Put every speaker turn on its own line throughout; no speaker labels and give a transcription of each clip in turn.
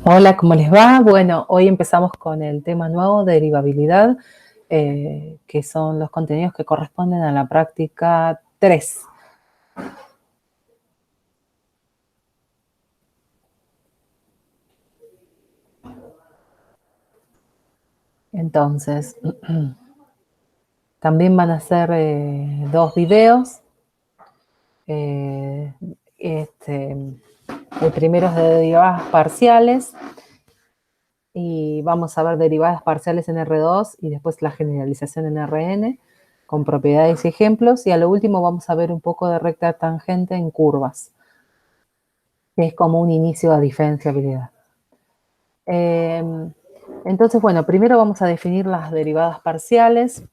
Hola, ¿cómo les va? Bueno, hoy empezamos con el tema nuevo de derivabilidad, que son los contenidos que corresponden a la práctica 3. Entonces, también van a ser 2 videos. El primero es de derivadas parciales y vamos a ver derivadas parciales en R2 y después la generalización en Rn con propiedades y ejemplos, y a lo último vamos a ver un poco de recta tangente en curvas, que es como un inicio a diferenciabilidad. Entonces, bueno, primero vamos a definir las derivadas parciales,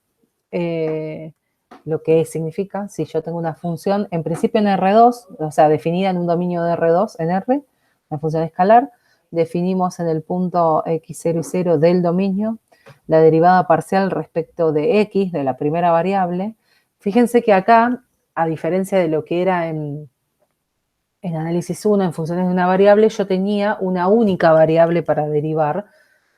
lo que significa si yo tengo una función, en principio en R2, o sea, definida en un dominio de R2 en R, una función escalar, definimos en el punto x0 y 0 del dominio la derivada parcial respecto de x, de la primera variable. Fíjense que acá, a diferencia de lo que era en análisis 1, en funciones de una variable, yo tenía una única variable para derivar.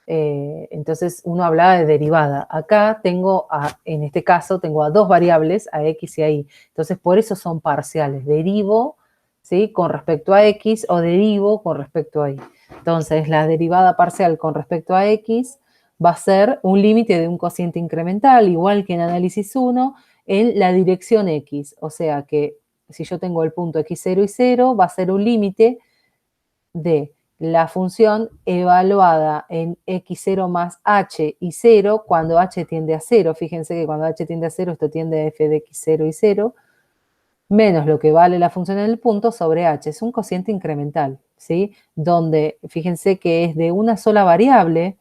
Entonces uno hablaba de derivada. Acá tengo, en este caso, tengo a dos variables, a x y a y. Entonces por eso son parciales. Derivo, ¿sí?, con respecto a x o derivo con respecto a y. Entonces la derivada parcial con respecto a x va a ser un límite de un cociente incremental, igual que en análisis 1, en la dirección x. O sea que si yo tengo el punto x0 y 0, va a ser un límite de la función evaluada en x0 más h y 0 cuando h tiende a 0. Fíjense que cuando h tiende a 0, esto tiende a f de x0 y 0, menos lo que vale la función en el punto sobre h. Es un cociente incremental, ¿sí? Donde, fíjense que es de una sola variable,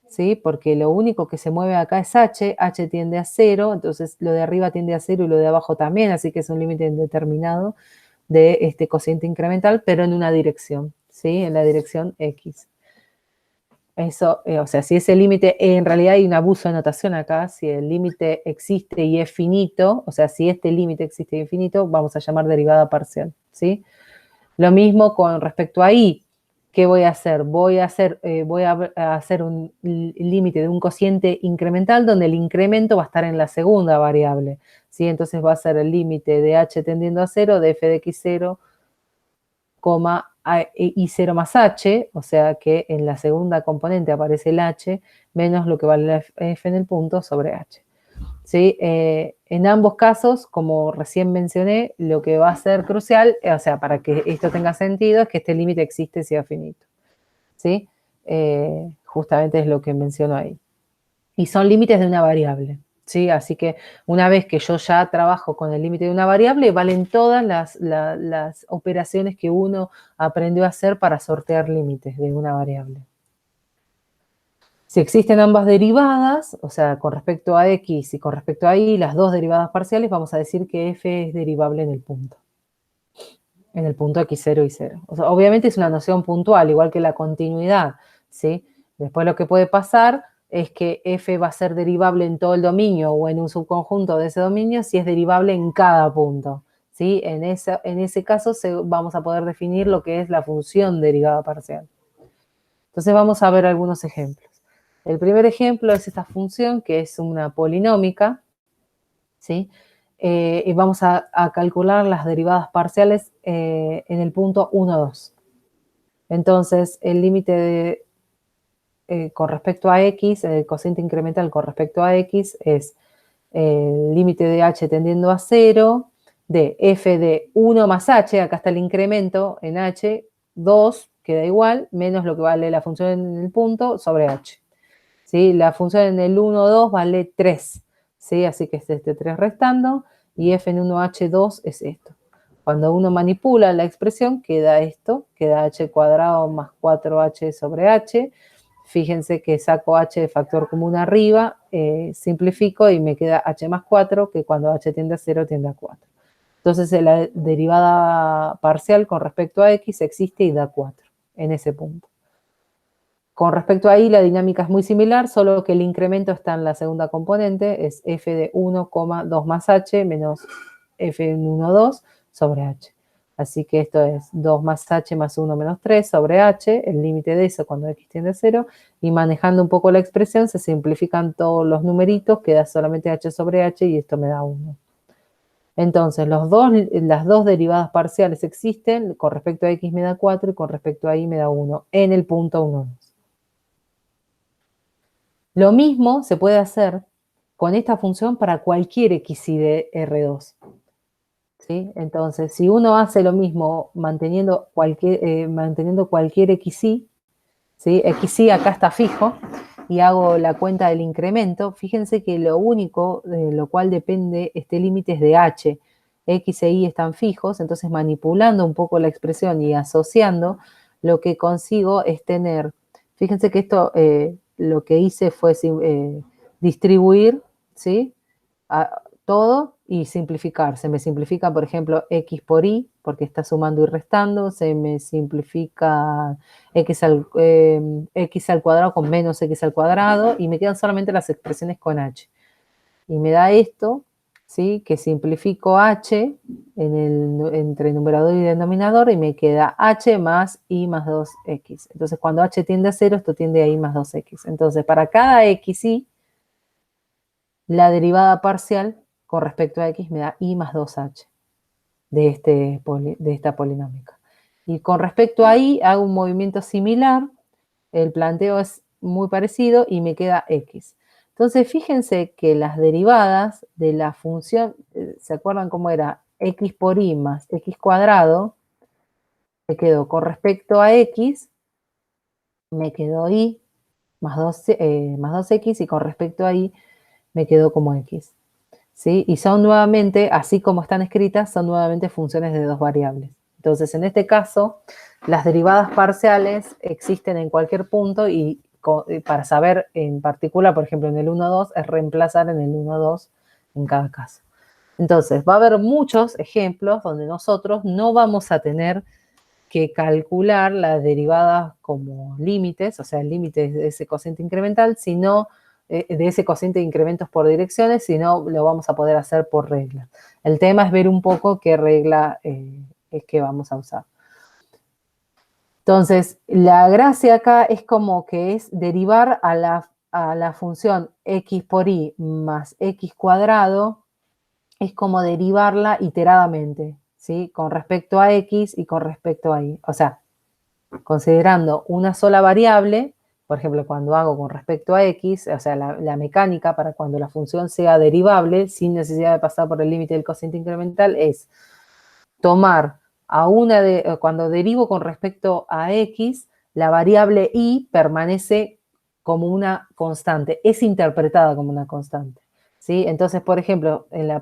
¿sí? Porque lo único que se mueve acá es h tiende a 0, entonces lo de arriba tiende a 0 y lo de abajo también, así que es un límite indeterminado de este cociente incremental, pero en una dirección, ¿sí? En la dirección x. Eso, o sea, si ese límite, en realidad hay un abuso de notación acá, si el límite existe y es finito, o sea, si este límite existe y es finito, vamos a llamar derivada parcial, ¿sí? Lo mismo con respecto a y. ¿Qué voy a hacer? Voy a hacer un límite de un cociente incremental donde el incremento va a estar en la segunda variable, ¿sí? Entonces va a ser el límite de h tendiendo a 0 de f de x0, y0 más h, o sea que en la segunda componente aparece el h, menos lo que vale la f en el punto sobre h. ¿Sí? En ambos casos, como recién mencioné, lo que va a ser crucial, o sea, para que esto tenga sentido, es que este límite existe y sea finito. ¿Sí? Justamente es lo que menciono ahí. Y son límites de una variable, ¿sí? Así que una vez que yo ya trabajo con el límite de una variable, valen todas las operaciones que uno aprendió a hacer para sortear límites de una variable. Si existen ambas derivadas, o sea, con respecto a x y con respecto a y, las dos derivadas parciales, vamos a decir que f es derivable en el punto x0 y 0. O sea, obviamente es una noción puntual, igual que la continuidad, ¿sí? Después lo que puede pasar es que f va a ser derivable en todo el dominio o en un subconjunto de ese dominio si es derivable en cada punto, ¿sí? En ese caso vamos a poder definir lo que es la función derivada parcial. Entonces vamos a ver algunos ejemplos. El primer ejemplo es esta función que es una polinómica, ¿sí? Y vamos a calcular las derivadas parciales en el punto 1, 2. Entonces, el límite con respecto a x, el cociente incremental con respecto a x es el límite de h tendiendo a 0 de f de 1 más h, acá está el incremento en h, 2 queda igual, menos lo que vale la función en el punto sobre h. ¿Sí? La función en el 1, 2 vale 3, ¿sí? Así que es este 3 restando, y f en 1h2 es esto. Cuando uno manipula la expresión, queda esto, queda h cuadrado más 4h sobre h. Fíjense que saco h de factor común arriba, simplifico y me queda h más 4, que cuando h tiende a 0 tiende a 4. Entonces la derivada parcial con respecto a x existe y da 4 en ese punto. Con respecto a y, la dinámica es muy similar, solo que el incremento está en la segunda componente, es f de 1,2 más h menos f en 1,2 sobre h. Así que esto es 2 más h más 1 menos 3 sobre h, el límite de eso cuando x tiende a 0, y manejando un poco la expresión se simplifican todos los numeritos, queda solamente h sobre h y esto me da 1. Entonces, las dos derivadas parciales existen, con respecto a x me da 4 y con respecto a y me da 1, en el punto 1, 2. Lo mismo se puede hacer con esta función para cualquier xy de R2. ¿Sí? Entonces, si uno hace lo mismo manteniendo cualquier xy, ¿sí? Xy acá está fijo, y hago la cuenta del incremento, fíjense que lo único de lo cual depende este límite es de h. X e y están fijos, entonces manipulando un poco la expresión y asociando, lo que consigo es tener, fíjense que esto lo que hice fue distribuir, ¿sí? Todo y simplificar. Se me simplifica, por ejemplo, x por y, porque está sumando y restando. Se me simplifica x al cuadrado con menos x al cuadrado, y me quedan solamente las expresiones con h. Y me da esto, ¿sí? Que simplifico h entre numerador y denominador, y me queda h más y más 2x. Entonces, cuando h tiende a 0, esto tiende a y más 2x. Entonces, para cada xy, la derivada parcial con respecto a x me da y más 2h de esta polinómica. Y con respecto a y hago un movimiento similar, el planteo es muy parecido y me queda x. Entonces, fíjense que las derivadas de la función, ¿se acuerdan cómo era? X por y más x cuadrado, me quedó con respecto a x, me quedó y más 2x, y con respecto a y me quedó como x. ¿Sí? Y son nuevamente, así como están escritas, son nuevamente funciones de dos variables. Entonces, en este caso, las derivadas parciales existen en cualquier punto, y para saber en particular, por ejemplo, en el 1, 2, es reemplazar en el 1, 2 en cada caso. Entonces, va a haber muchos ejemplos donde nosotros no vamos a tener que calcular las derivadas como límites, o sea, el límite de ese cociente incremental, sino de ese cociente de incrementos por direcciones, sino lo vamos a poder hacer por regla. El tema es ver un poco qué regla es que vamos a usar. Entonces, la gracia acá es como que es derivar a la función x por y más x cuadrado, es como derivarla iteradamente, ¿sí? Con respecto a x y con respecto a y. O sea, considerando una sola variable, por ejemplo, cuando hago con respecto a x, o sea, la mecánica para cuando la función sea derivable, sin necesidad de pasar por el límite del cociente incremental, es tomar cuando derivo con respecto a x, la variable y permanece como una constante, es interpretada como una constante, ¿sí? Entonces, por ejemplo, en el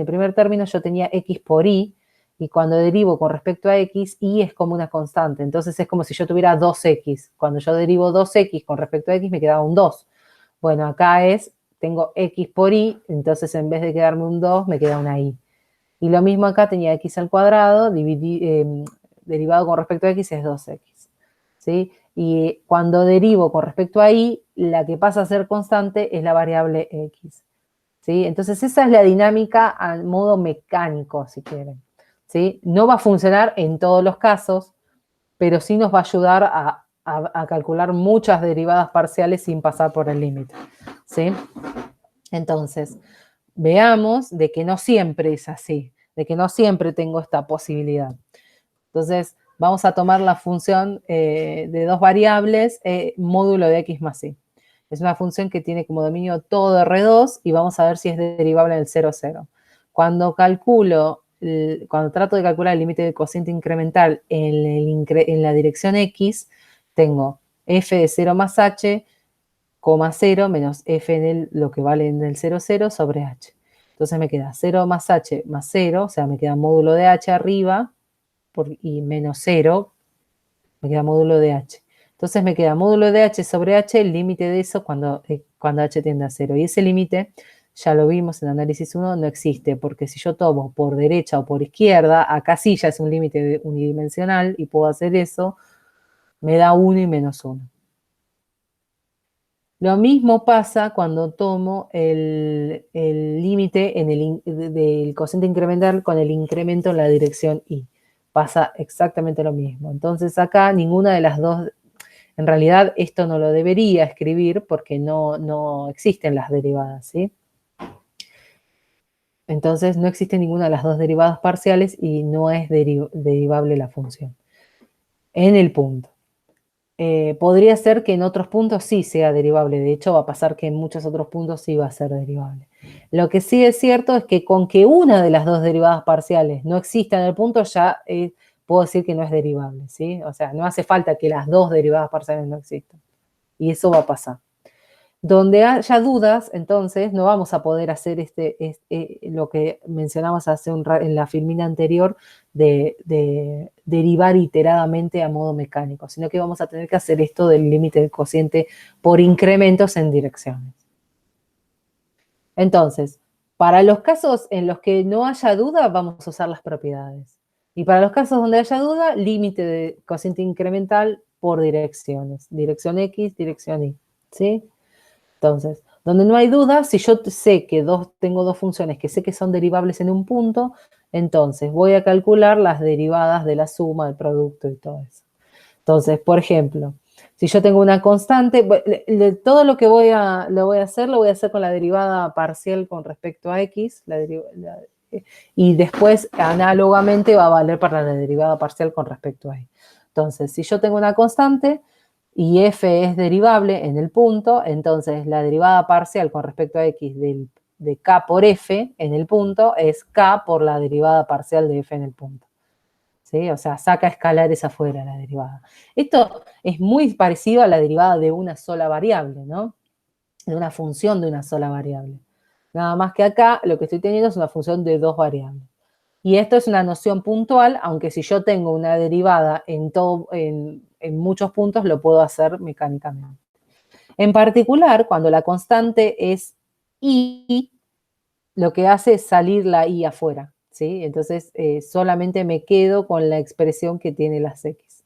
primer término yo tenía x por y cuando derivo con respecto a x, y es como una constante. Entonces es como si yo tuviera 2x. Cuando yo derivo 2x con respecto a x, me quedaba un 2. Bueno, acá tengo x por y, entonces en vez de quedarme un 2, me queda una y. Y lo mismo acá, tenía x al cuadrado, derivado con respecto a x es 2x. ¿Sí? Y cuando derivo con respecto a y, la que pasa a ser constante es la variable x. ¿Sí? Entonces esa es la dinámica a modo mecánico, si quieren. ¿Sí? No va a funcionar en todos los casos, pero sí nos va a ayudar a calcular muchas derivadas parciales sin pasar por el límite. ¿Sí? Entonces, veamos de que no siempre es así, de que no siempre tengo esta posibilidad. Entonces, vamos a tomar la función de dos variables, módulo de x más y. Es una función que tiene como dominio todo R2, y vamos a ver si es derivable en el 0, 0. Cuando trato de calcular el límite del cociente incremental en la dirección x, tengo f de 0 más h, 0 menos f en lo que vale en el 0, 0 sobre h. Entonces me queda 0 más h más 0, o sea, me queda módulo de h arriba, y menos 0, me queda módulo de h. Entonces me queda módulo de h sobre h, el límite de eso cuando h tiende a 0. Y ese límite, ya lo vimos en análisis 1, no existe, porque si yo tomo por derecha o por izquierda, acá sí ya es un límite unidimensional y puedo hacer eso, me da 1 y menos 1. Lo mismo pasa cuando tomo el límite del cociente incremental con el incremento en la dirección y. pasa exactamente lo mismo. Entonces acá ninguna de las dos, en realidad esto no lo debería escribir porque no existen las derivadas, ¿sí? Entonces no existe ninguna de las dos derivadas parciales y no es derivable la función en el punto. Podría ser que en otros puntos sí sea derivable, de hecho va a pasar que en muchos otros puntos sí va a ser derivable. Lo que sí es cierto es que con que una de las dos derivadas parciales no exista en el punto ya puedo decir que no es derivable, ¿sí? O sea, no hace falta que las dos derivadas parciales no existan. Y eso va a pasar. Donde haya dudas, entonces, no vamos a poder hacer lo que mencionamos en la filmina anterior de derivar iteradamente a modo mecánico, sino que vamos a tener que hacer esto del límite del cociente por incrementos en direcciones. Entonces, para los casos en los que no haya duda, vamos a usar las propiedades. Y para los casos donde haya duda, límite de cociente incremental por direcciones. Dirección X, dirección Y, ¿sí? Entonces, donde no hay duda, si yo sé que tengo dos funciones que sé que son derivables en un punto, entonces voy a calcular las derivadas de la suma, del producto y todo eso. Entonces, por ejemplo, si yo tengo una constante, todo lo que lo voy a hacer con la derivada parcial con respecto a x, y después análogamente va a valer para la derivada parcial con respecto a y. Entonces, si yo tengo una constante y f es derivable en el punto, entonces la derivada parcial con respecto a x de k por f en el punto es k por la derivada parcial de f en el punto. ¿Sí? O sea, saca escalares afuera la derivada. Esto es muy parecido a la derivada de una sola variable, ¿no? De una función de una sola variable. Nada más que acá lo que estoy teniendo es una función de dos variables. Y esto es una noción puntual, aunque si yo tengo una derivada en muchos puntos, lo puedo hacer mecánicamente. En particular, cuando la constante es y, lo que hace es salir la y afuera, ¿sí? Entonces, solamente me quedo con la expresión que tiene las x.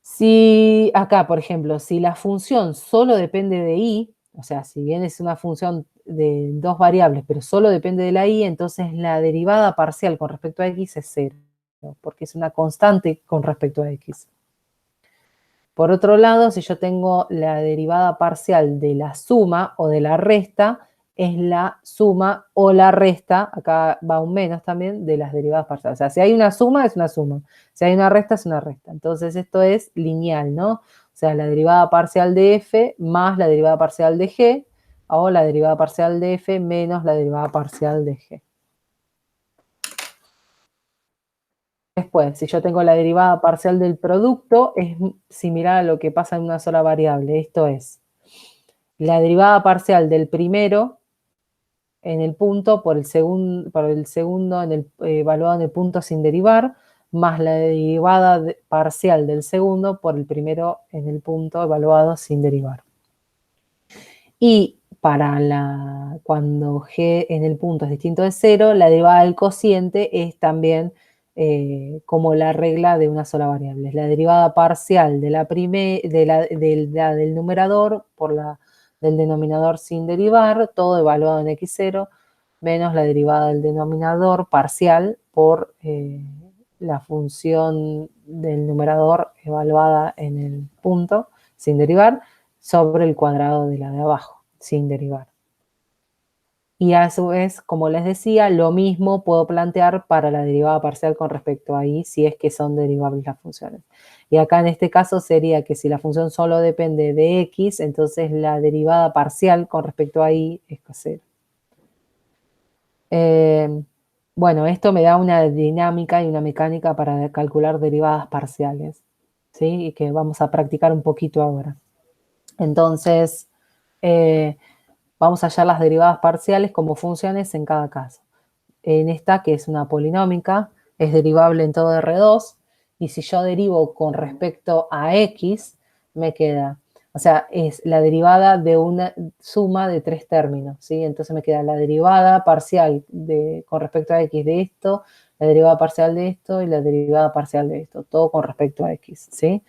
Si acá, por ejemplo, si la función solo depende de y, o sea, si bien es una función de dos variables, pero solo depende de la y, entonces la derivada parcial con respecto a x es 0, porque es una constante con respecto a x. Por otro lado, si yo tengo la derivada parcial de la suma o de la resta, es la suma o la resta, acá va un menos también, de las derivadas parciales. O sea, si hay una suma, es una suma. Si hay una resta, es una resta. Entonces, esto es lineal, ¿no? O sea, la derivada parcial de f más la derivada parcial de g, o la derivada parcial de f menos la derivada parcial de g. Después, si yo tengo la derivada parcial del producto, es similar a lo que pasa en una sola variable. Esto es la derivada parcial del primero en el punto por el segundo evaluado en el punto sin derivar, más la derivada parcial del segundo por el primero en el punto evaluado sin derivar. Y cuando g en el punto es distinto de 0, la derivada del cociente es también como la regla de una sola variable. Es la derivada parcial de del numerador por la del denominador sin derivar, todo evaluado en x0, menos la derivada del denominador parcial por la función del numerador evaluada en el punto sin derivar, sobre el cuadrado de la de abajo, sin derivar. Y a su vez, como les decía, lo mismo puedo plantear para la derivada parcial con respecto a y, si es que son derivables las funciones. Y acá en este caso sería que si la función solo depende de x, entonces la derivada parcial con respecto a y es 0. Bueno, esto me da una dinámica y una mecánica para calcular derivadas parciales, ¿sí? Y que vamos a practicar un poquito ahora. Entonces, vamos a hallar las derivadas parciales como funciones en cada caso. En esta, que es una polinómica, es derivable en todo R2, y si yo derivo con respecto a X, me queda, o sea, es la derivada de una suma de tres términos, ¿sí? Entonces me queda la derivada parcial con respecto a X de esto, la derivada parcial de esto y la derivada parcial de esto, todo con respecto a X, ¿sí?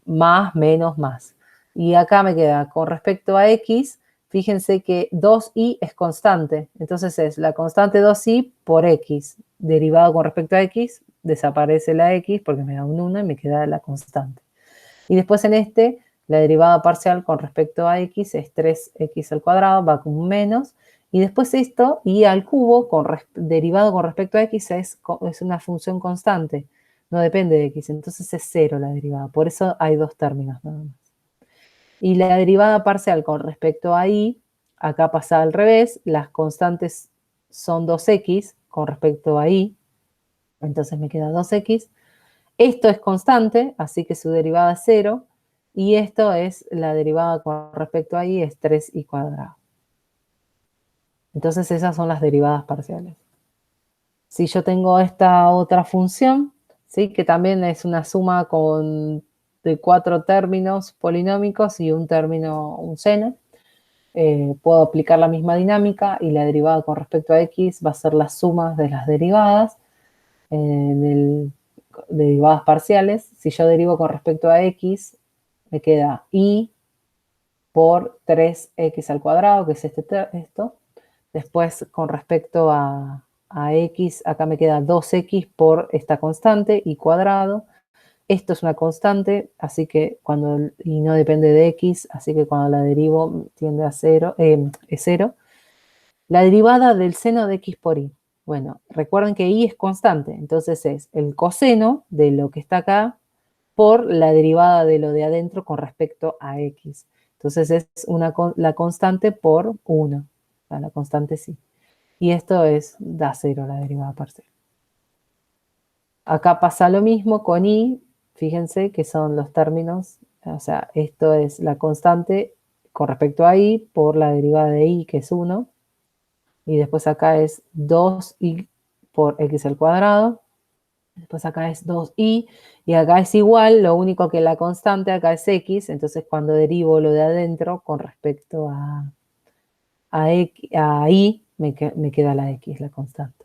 Más, menos, más. Y acá me queda con respecto a X, fíjense que 2i es constante. Entonces es la constante 2i por x. Derivado con respecto a x, desaparece la x porque me da un 1 y me queda la constante. Y después en este, la derivada parcial con respecto a x es 3x al cuadrado, va con un menos. Y después esto, y al cubo, derivado con respecto a x, es una función constante. No depende de x, entonces es 0 la derivada. Por eso hay dos términos nada más. Y la derivada parcial con respecto a y, acá pasa al revés, las constantes son 2x con respecto a y, entonces me queda 2x. Esto es constante, así que su derivada es 0, y esto es la derivada con respecto a y, es 3i cuadrado. Entonces esas son las derivadas parciales. Si yo tengo esta otra función, ¿sí? Que también es una suma de 4 términos polinómicos y un término, un seno, puedo aplicar la misma dinámica y la derivada con respecto a x va a ser la suma de las derivadas, derivadas parciales. Si yo derivo con respecto a x, me queda y por 3x al cuadrado, que es esto. Después, con respecto a x, acá me queda 2x por esta constante, y cuadrado. Esto es una constante, así que y no depende de x, así que cuando la derivo tiende a 0, es 0. La derivada del seno de x por y. Bueno, recuerden que y es constante, entonces es el coseno de lo que está acá por la derivada de lo de adentro con respecto a x. Entonces es la constante por 1, o sea, la constante sí. Y esto da 0 la derivada parcial. Acá pasa lo mismo con y, fíjense que son los términos, o sea, esto es la constante con respecto a y por la derivada de y, que es 1, y después acá es 2i por x al cuadrado, después acá es 2i, y acá es igual, lo único que la constante acá es x, entonces cuando derivo lo de adentro con respecto a y, me queda la x, la constante.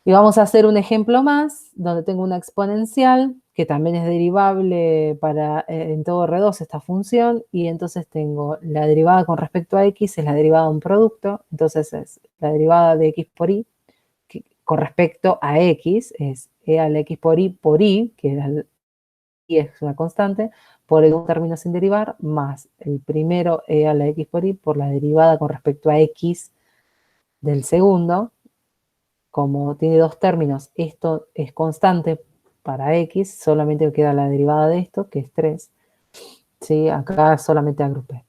Y vamos a hacer un ejemplo más, donde tengo una exponencial, que también es derivable en todo R2 esta función, y entonces tengo la derivada con respecto a x, es la derivada de un producto, entonces es la derivada de x por y, que con respecto a x, es e a la x por y, que y es una constante, por el término sin derivar, más el primero e a la x por y, por la derivada con respecto a x del segundo. Como tiene dos términos, esto es constante para x, solamente queda la derivada de esto, que es 3. ¿Sí? Acá solamente agrupé.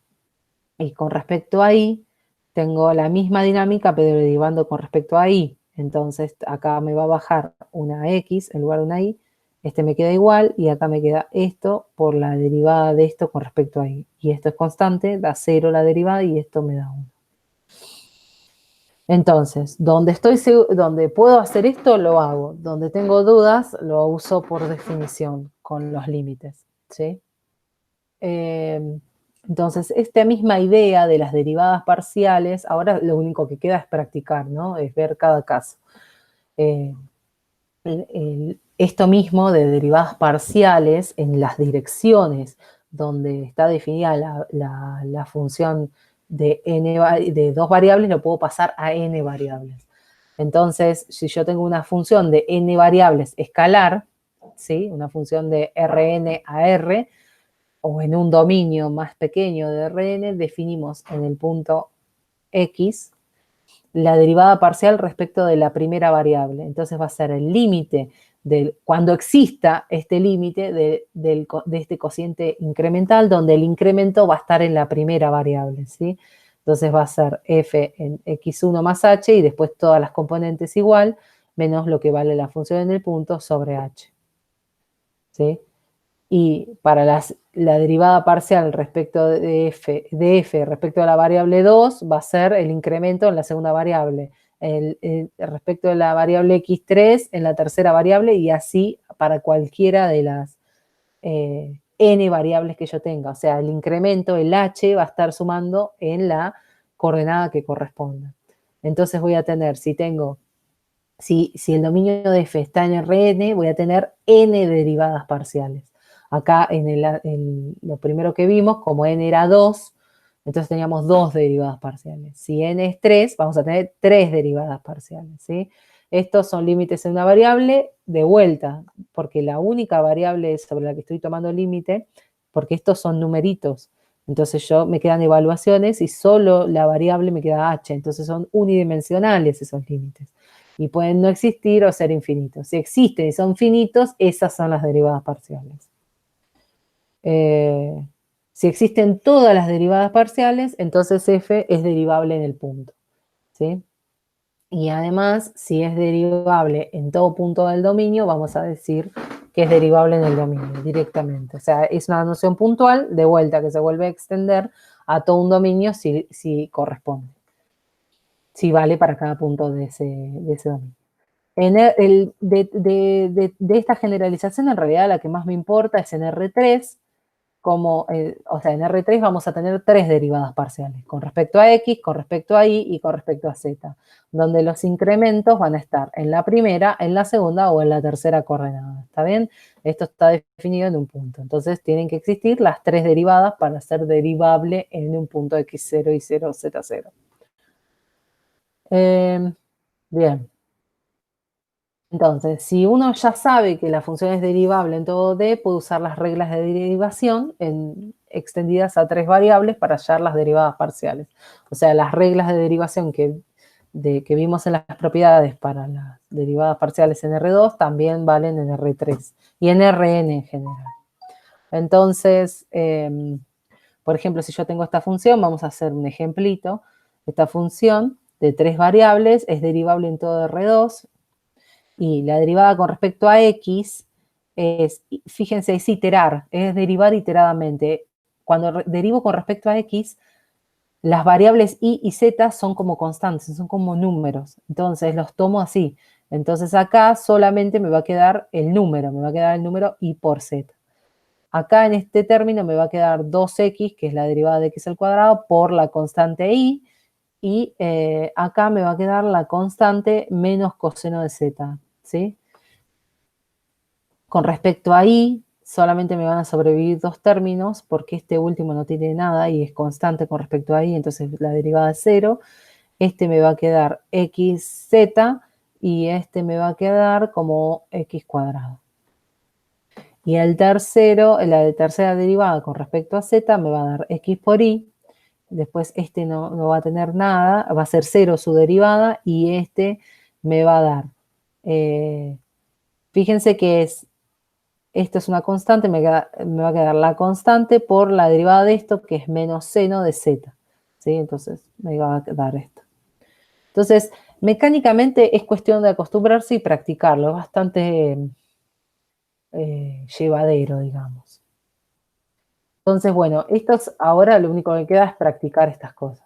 Y con respecto a y, tengo la misma dinámica, pero derivando con respecto a y. Entonces, acá me va a bajar una x en lugar de una y. Este me queda igual, y acá me queda esto por la derivada de esto con respecto a y. Y esto es constante, da 0 la derivada, y esto me da 1. Entonces, donde puedo hacer esto, lo hago. Donde tengo dudas, lo uso por definición, con los límites, ¿sí? Entonces, esta misma idea de las derivadas parciales, ahora lo único que queda es practicar, ¿no? Es ver cada caso. Esto mismo de derivadas parciales en las direcciones donde está definida la función de dos variables, lo puedo pasar a n variables. Entonces, si yo tengo una función de n variables escalar, ¿sí? Una función de Rn a R, o en un dominio más pequeño de Rn, definimos en el punto X la derivada parcial respecto de la primera variable. Entonces va a ser el límite cuando exista este límite de este cociente incremental, donde el incremento va a estar en la primera variable, ¿sí? Entonces va a ser f en x1 más h, y después todas las componentes igual, menos lo que vale la función en el punto sobre h, ¿sí? Y para la derivada parcial respecto de f respecto a la variable 2 va a ser el incremento en la segunda variable, respecto de la variable x3 en la tercera variable, y así para cualquiera de las n variables que yo tenga. O sea, el incremento, el h, va a estar sumando en la coordenada que corresponda. Entonces voy a tener, si el dominio de f está en Rn, voy a tener n derivadas parciales. Acá en lo primero que vimos, como n era 2, Entonces teníamos 2 derivadas parciales. Si n es 3, vamos a tener 3 derivadas parciales, ¿sí? Estos son límites en una variable de vuelta, porque la única variable sobre la que estoy tomando límite, porque estos son numeritos, entonces me quedan evaluaciones y solo la variable me queda h, entonces son unidimensionales esos límites. Y pueden no existir o ser infinitos. Si existen y son finitos, esas son las derivadas parciales. Si existen todas las derivadas parciales, entonces f es derivable en el punto, ¿sí? Y además, si es derivable en todo punto del dominio, vamos a decir que es derivable en el dominio directamente. O sea, es una noción puntual, de vuelta, que se vuelve a extender a todo un dominio si corresponde. Si vale para cada punto de ese dominio. De esta generalización, en realidad la que más me importa es en R3, o sea, en R3 vamos a tener 3 derivadas parciales, con respecto a X, con respecto a Y y con respecto a Z, donde los incrementos van a estar en la primera, en la segunda o en la tercera coordenada, ¿está bien? Esto está definido en un punto, entonces tienen que existir las 3 derivadas para ser derivable en un punto X0, Y0, Z0. Bien. Entonces, si uno ya sabe que la función es derivable en todo D, puede usar las reglas de derivación extendidas a 3 variables para hallar las derivadas parciales. O sea, las reglas de derivación que vimos en las propiedades para las derivadas parciales en R2 también valen en R3 y en Rn en general. Entonces, por ejemplo, si yo tengo esta función, vamos a hacer un ejemplito. Esta función de 3 variables es derivable en todo R2. Y la derivada con respecto a x es, fíjense, es iterar, es derivar iteradamente. Cuando derivo con respecto a x, las variables y z son como constantes, son como números. Entonces los tomo así. Entonces acá solamente me va a quedar el número, y por z. Acá en este término me va a quedar 2x, que es la derivada de x al cuadrado, por la constante y acá me va a quedar la constante menos coseno de z, ¿sí? Con respecto a y, solamente me van a sobrevivir 2 términos, porque este último no tiene nada y es constante con respecto a y, entonces la derivada es 0. Este me va a quedar xz y este me va a quedar como x cuadrado. Y el tercero, la tercera derivada con respecto a z me va a dar x por y. Después este no va a tener nada, va a ser 0 su derivada y este me va a dar, fíjense que esto es una constante, me va a quedar la constante por la derivada de esto, que es menos seno de z, ¿sí? Entonces me va a dar esto. Entonces, mecánicamente es cuestión de acostumbrarse y practicarlo, es bastante llevadero, digamos. Entonces, bueno, ahora lo único que queda es practicar estas cosas.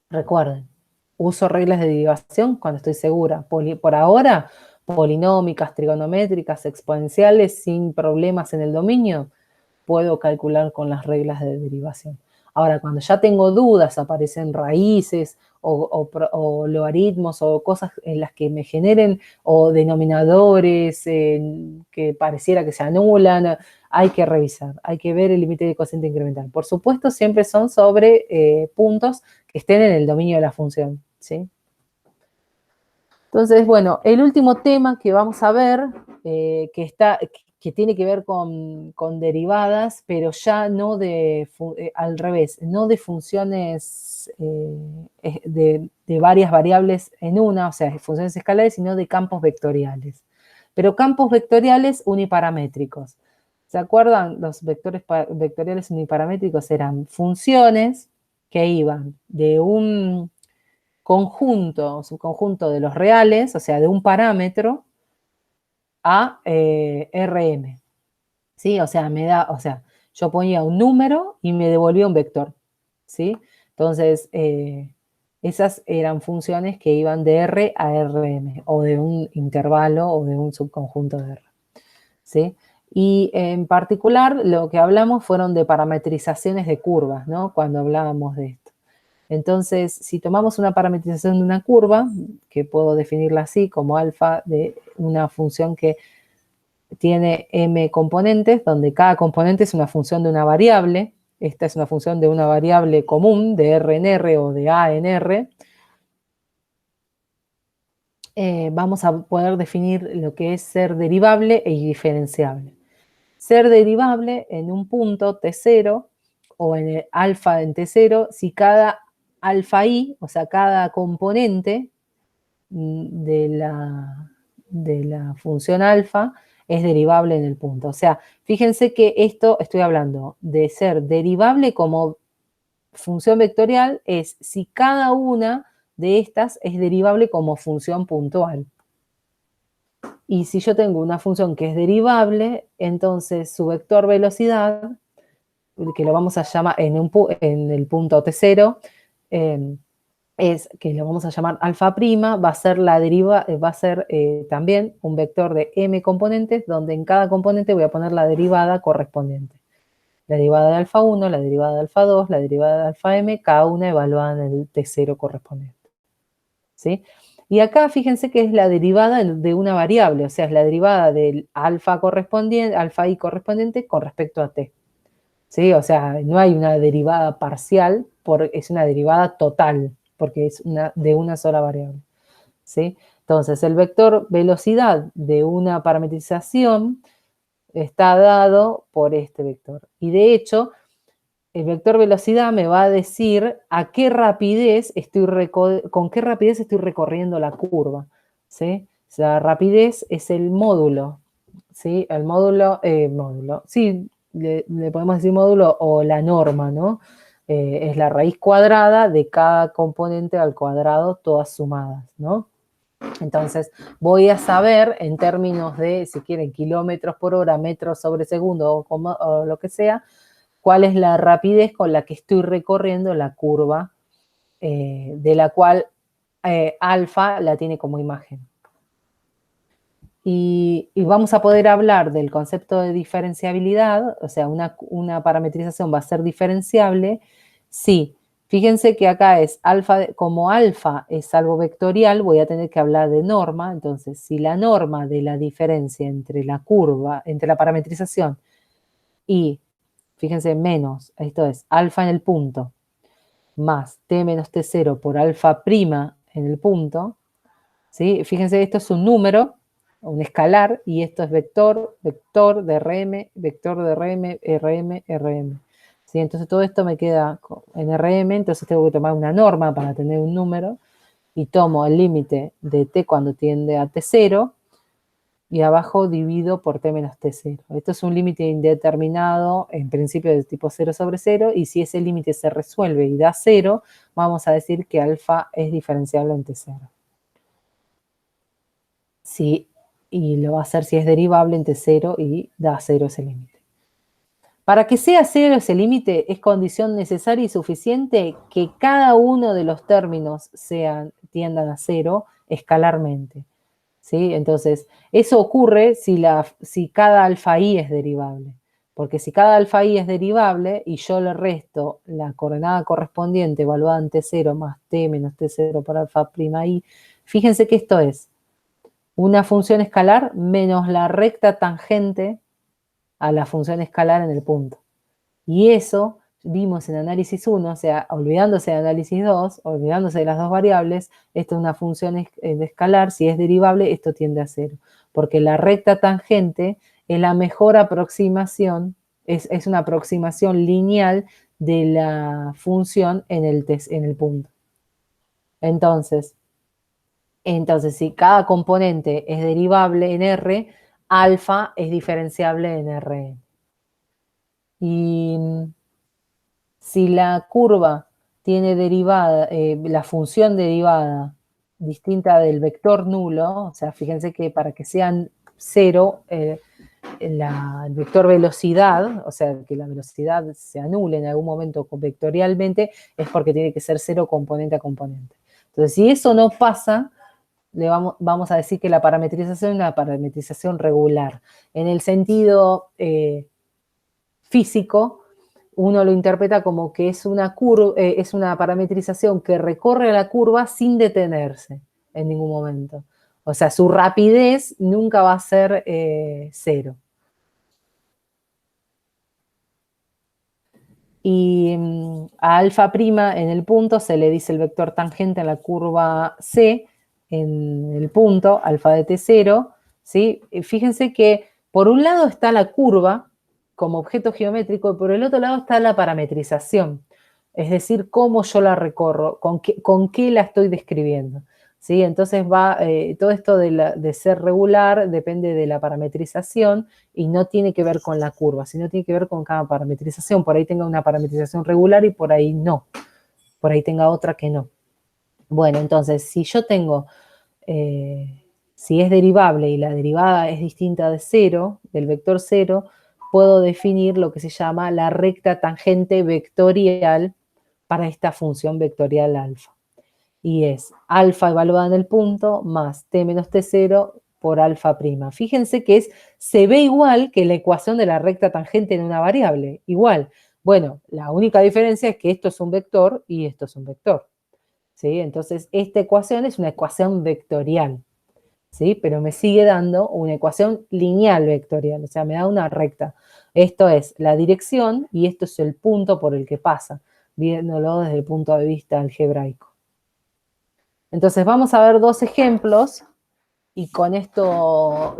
Recuerden, uso reglas de derivación cuando estoy segura. Por ahora, polinómicas, trigonométricas, exponenciales, sin problemas en el dominio, puedo calcular con las reglas de derivación. Ahora, cuando ya tengo dudas, aparecen raíces o logaritmos o cosas en las que me generen, o denominadores que pareciera que se anulan, hay que revisar, hay que ver el límite de cociente incremental. Por supuesto, siempre son sobre puntos que estén en el dominio de la función, ¿sí? Entonces, bueno, el último tema que vamos a ver, que tiene que ver con derivadas, pero ya no al revés, no de funciones de varias variables en una, o sea, de funciones escalares, sino de campos vectoriales. Pero campos vectoriales uniparamétricos. ¿Se acuerdan? Los vectoriales uniparamétricos eran funciones que iban de un subconjunto de los reales, o sea, de un parámetro, a Rm. ¿Sí? O sea, yo ponía un número y me devolvía un vector. ¿Sí? Entonces, esas eran funciones que iban de R a Rm, o de un intervalo o de un subconjunto de R. ¿Sí? Y en particular, lo que hablamos fueron de parametrizaciones de curvas, ¿no? Cuando hablábamos de esto. Entonces, si tomamos una parametrización de una curva, que puedo definirla así, como alfa de una función que tiene m componentes, donde cada componente es una función de una variable, esta es una función de una variable común, de R en R o de A en R, vamos a poder definir lo que es ser derivable e indiferenciable. Ser derivable en un punto T0 o en el alfa en T0, si cada alfa i, o sea, cada componente de la función alfa es derivable en el punto. O sea, fíjense que esto estoy hablando de ser derivable como función vectorial, es si cada una de estas es derivable como función puntual. Y si yo tengo una función que es derivable, entonces su vector velocidad, que lo vamos a llamar en el punto T0, es que lo vamos a llamar alfa prima, va a ser también un vector de m componentes, donde en cada componente voy a poner la derivada correspondiente. La derivada de alfa 1, la derivada de alfa 2, la derivada de alfa m, cada una evaluada en el T0 correspondiente. ¿Sí? Y acá fíjense que es la derivada de una variable, o sea, es la derivada del alfa i correspondiente con respecto a t. ¿Sí? O sea, no hay una derivada parcial, es una derivada total, porque es de una sola variable. ¿Sí? Entonces, el vector velocidad de una parametrización está dado por este vector. Y de hecho, el vector velocidad me va a decir con qué rapidez estoy recorriendo la curva. ¿Sí? O sea, rapidez es el módulo. ¿Sí? El módulo, sí, le podemos decir módulo o la norma, ¿no? Es la raíz cuadrada de cada componente al cuadrado, todas sumadas, ¿no? Entonces, voy a saber en términos de, si quieren, kilómetros por hora, metros sobre segundo o lo que sea, cuál es la rapidez con la que estoy recorriendo la curva, de la cual alfa la tiene como imagen. Y vamos a poder hablar del concepto de diferenciabilidad, o sea, una parametrización va a ser diferenciable si, fíjense que acá es como alfa es algo vectorial, voy a tener que hablar de norma, entonces si la norma de la diferencia entre la curva, entre la parametrización y, fíjense, menos, esto es alfa en el punto, más t menos t0 por alfa prima en el punto, ¿sí? Fíjense, esto es un número, un escalar, y esto es vector, vector, DRM, vector, DRM, RM, RM. ¿Sí? Entonces todo esto me queda en RM, entonces tengo que tomar una norma para tener un número, y tomo el límite de t cuando tiende a t0, y abajo divido por t menos t0. Esto es un límite indeterminado, en principio de tipo 0 sobre 0, y si ese límite se resuelve y da 0, vamos a decir que alfa es diferenciable en t0. Sí, y lo va a hacer si es derivable entre 0 y da 0 ese límite. Para que sea 0 ese límite, es condición necesaria y suficiente que cada uno de los términos tiendan a 0 escalarmente. ¿Sí? Entonces, eso ocurre si cada alfa i es derivable. Porque si cada alfa i es derivable y yo le resto la coordenada correspondiente evaluada en t0 más t menos t0 por alfa prima i, fíjense que esto es una función escalar menos la recta tangente a la función escalar en el punto. Y eso vimos en análisis 1, o sea, olvidándose de análisis 2, olvidándose de las dos variables, esto es una función de escalar, si es derivable, esto tiende a 0. Porque la recta tangente es la mejor aproximación, es una aproximación lineal de la función en el punto. Entonces, si cada componente es derivable en R, alfa es diferenciable en R. Y si la curva tiene derivada, la función derivada distinta del vector nulo, o sea, fíjense que para que sean 0, el vector velocidad, o sea, que la velocidad se anule en algún momento vectorialmente, es porque tiene que ser 0 componente a componente. Entonces, si eso no pasa, vamos a decir que la parametrización es una parametrización regular. En el sentido físico, uno lo interpreta como que es una parametrización que recorre la curva sin detenerse en ningún momento. O sea, su rapidez nunca va a ser 0. Y a alfa prima en el punto se le dice el vector tangente en la curva C, en el punto, alfa de T0, ¿sí? Fíjense que por un lado está la curva como objeto geométrico y por el otro lado está la parametrización, es decir, cómo yo la recorro, con qué la estoy describiendo. ¿Sí? Entonces todo esto de ser regular depende de la parametrización y no tiene que ver con la curva, sino tiene que ver con cada parametrización. Por ahí tenga una parametrización regular y por ahí no. Por ahí tenga otra que no. Bueno, entonces, si yo tengo, si es derivable y la derivada es distinta de cero, del vector cero, puedo definir lo que se llama la recta tangente vectorial para esta función vectorial alfa. Y es alfa evaluada en el punto más t menos t0 por alfa prima. Fíjense que se ve igual que la ecuación de la recta tangente en una variable, igual. Bueno, la única diferencia es que esto es un vector y esto es un vector, ¿sí? Entonces, esta ecuación es una ecuación vectorial, ¿sí? Pero me sigue dando una ecuación lineal vectorial, o sea, me da una recta. Esto es la dirección y esto es el punto por el que pasa, viéndolo desde el punto de vista algebraico. Entonces vamos a ver dos ejemplos y con esto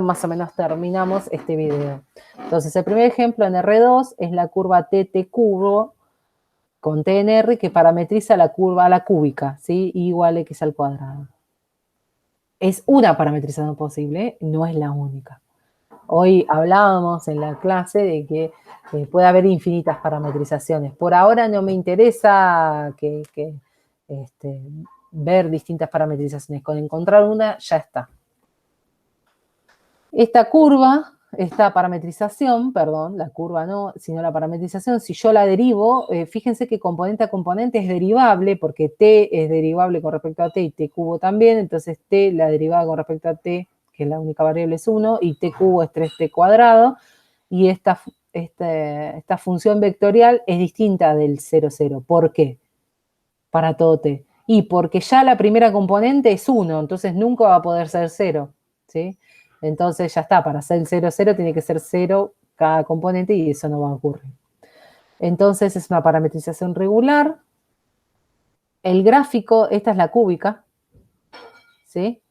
más o menos terminamos este video. Entonces el primer ejemplo en R2 es la curva TT cubo con T en R que parametriza la curva a la cúbica, ¿sí? I igual a X al cuadrado. Es una parametrización posible, no es la única. Hoy hablábamos en la clase de que puede haber infinitas parametrizaciones. Por ahora no me interesa ver distintas parametrizaciones. Con encontrar una ya está. Esta curva, esta parametrización, perdón, la curva no, sino la parametrización, si yo la derivo, fíjense que componente a componente es derivable, porque t es derivable con respecto a t y t cubo también, entonces t, la derivada con respecto a t, que es la única variable, es 1, y t cubo es 3t cuadrado, y esta función vectorial es distinta del 0, 0. ¿Por qué? Para todo t. Y porque ya la primera componente es 1, entonces nunca va a poder ser 0, ¿sí? Entonces ya está, para ser el 0, 0 tiene que ser 0 cada componente y eso no va a ocurrir. Entonces es una parametrización regular. El gráfico, esta es la cúbica, ¿sí?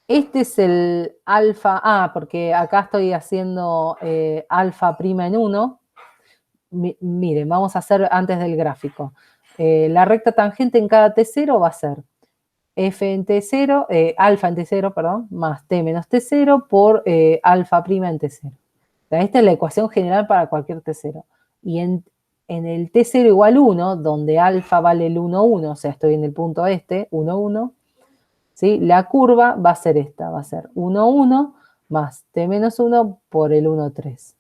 Este es el alfa, porque acá estoy haciendo alfa prima en 1. Miren, vamos a hacer antes del gráfico. La recta tangente en cada T0 va a ser f en T0, alfa en T0, perdón, más T menos T0 por alfa prima en T0. O sea, esta es la ecuación general para cualquier T0. Y en el T0 igual 1, donde alfa vale el 1, 1, o sea, estoy en el punto este, 1, 1, ¿sí? La curva va a ser esta, va a ser 1, 1 más T menos 1 por el 1, 3.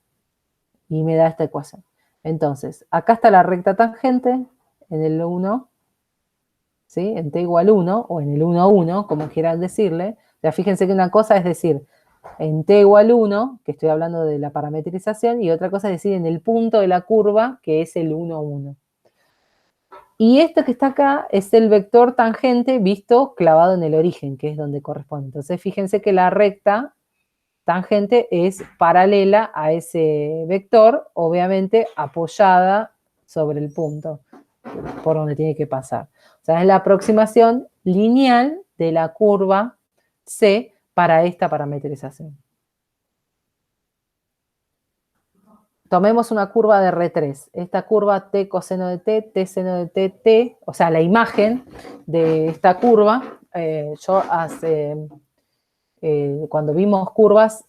Y me da esta ecuación. Entonces, acá está la recta tangente en el 1, ¿sí? En t igual 1 o en el 1, 1, como quieran decirle. O sea, fíjense que una cosa es decir en t igual 1, que estoy hablando de la parametrización, y otra cosa es decir en el punto de la curva, que es el 1, 1. Y esto que está acá es el vector tangente visto clavado en el origen, que es donde corresponde. Entonces, fíjense que la recta tangente es paralela a ese vector, obviamente apoyada sobre el punto por donde tiene que pasar. O sea, es la aproximación lineal de la curva C para esta parametrización. Tomemos una curva de R3. Esta curva T coseno de T seno de T, o sea, la imagen de esta curva, cuando vimos curvas,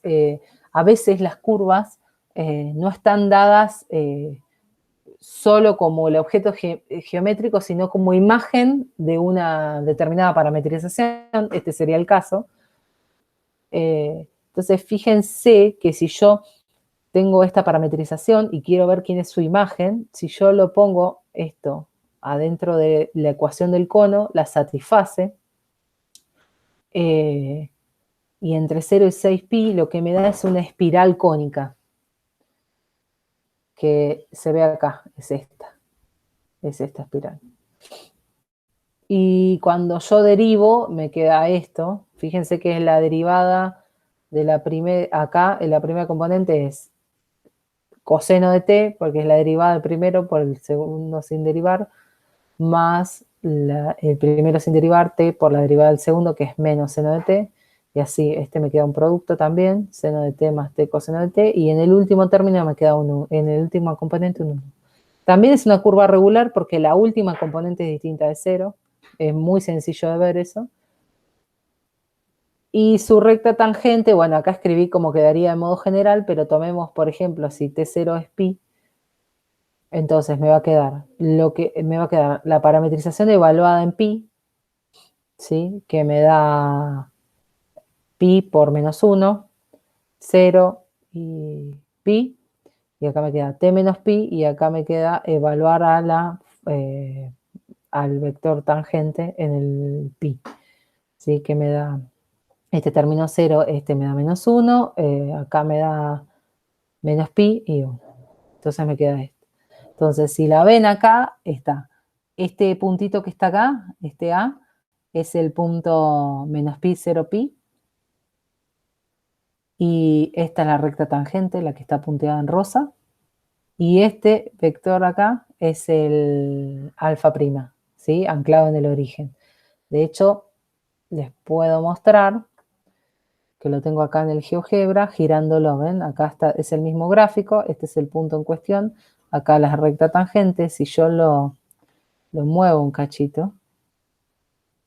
a veces las curvas no están dadas solo como el objeto geométrico, sino como imagen de una determinada parametrización. Este sería el caso. Entonces, fíjense que si yo tengo esta parametrización y quiero ver quién es su imagen, si yo lo pongo esto adentro de la ecuación del cono, la satisface, y entre 0 y 6pi lo que me da es una espiral cónica, que se ve acá, es esta espiral. Y cuando yo derivo, me queda esto. Fíjense que es la derivada de la primera, acá, en la primera componente es coseno de t, porque es la derivada del primero por el segundo sin derivar, más el primero sin derivar, t por la derivada del segundo, que es menos seno de t, y así me queda un producto también, seno de t más t coseno de t, y en el último término me queda en el último componente un 1. También es una curva regular porque la última componente es distinta de 0, es muy sencillo de ver eso. Y su recta tangente, bueno, acá escribí como quedaría de modo general, pero tomemos, por ejemplo, si t0 es pi, entonces me va a quedar la parametrización evaluada en pi, ¿sí? Que me da pi por menos 1, 0 y pi, y acá me queda t menos pi, y acá me queda evaluar al vector tangente en el pi, ¿sí? Que me da término 0, me da menos 1, acá me da menos pi y 1. Entonces me queda esto. Entonces, si la ven acá, está este puntito que está acá, este A, es el punto menos pi, 0 pi. Y esta es la recta tangente, la que está punteada en rosa. Y este vector acá es el alfa prima, ¿sí? Anclado en el origen. De hecho, les puedo mostrar que lo tengo acá en el GeoGebra, girándolo, ¿ven? Acá es el mismo gráfico, este es el punto en cuestión. Acá la recta tangente, si yo lo muevo un cachito,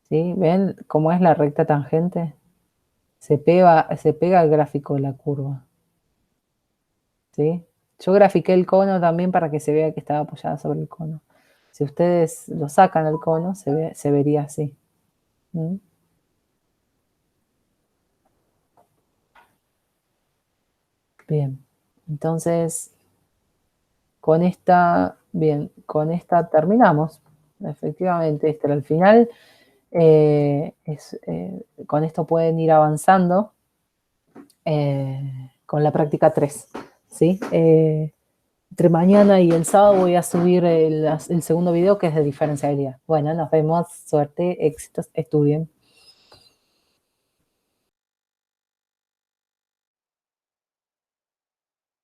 ¿sí? ¿Ven cómo es la recta tangente? Se pega al gráfico de la curva, ¿sí? Yo grafiqué el cono también para que se vea que estaba apoyada sobre el cono. Si ustedes lo sacan el cono, se vería así. ¿Mm? Bien, entonces con esta terminamos. Efectivamente, este era el final. Con esto pueden ir avanzando con la práctica 3, ¿sí? Entre mañana y el sábado voy a subir el segundo video, que es de diferenciabilidad. Bueno, nos vemos, suerte, éxitos, estudien.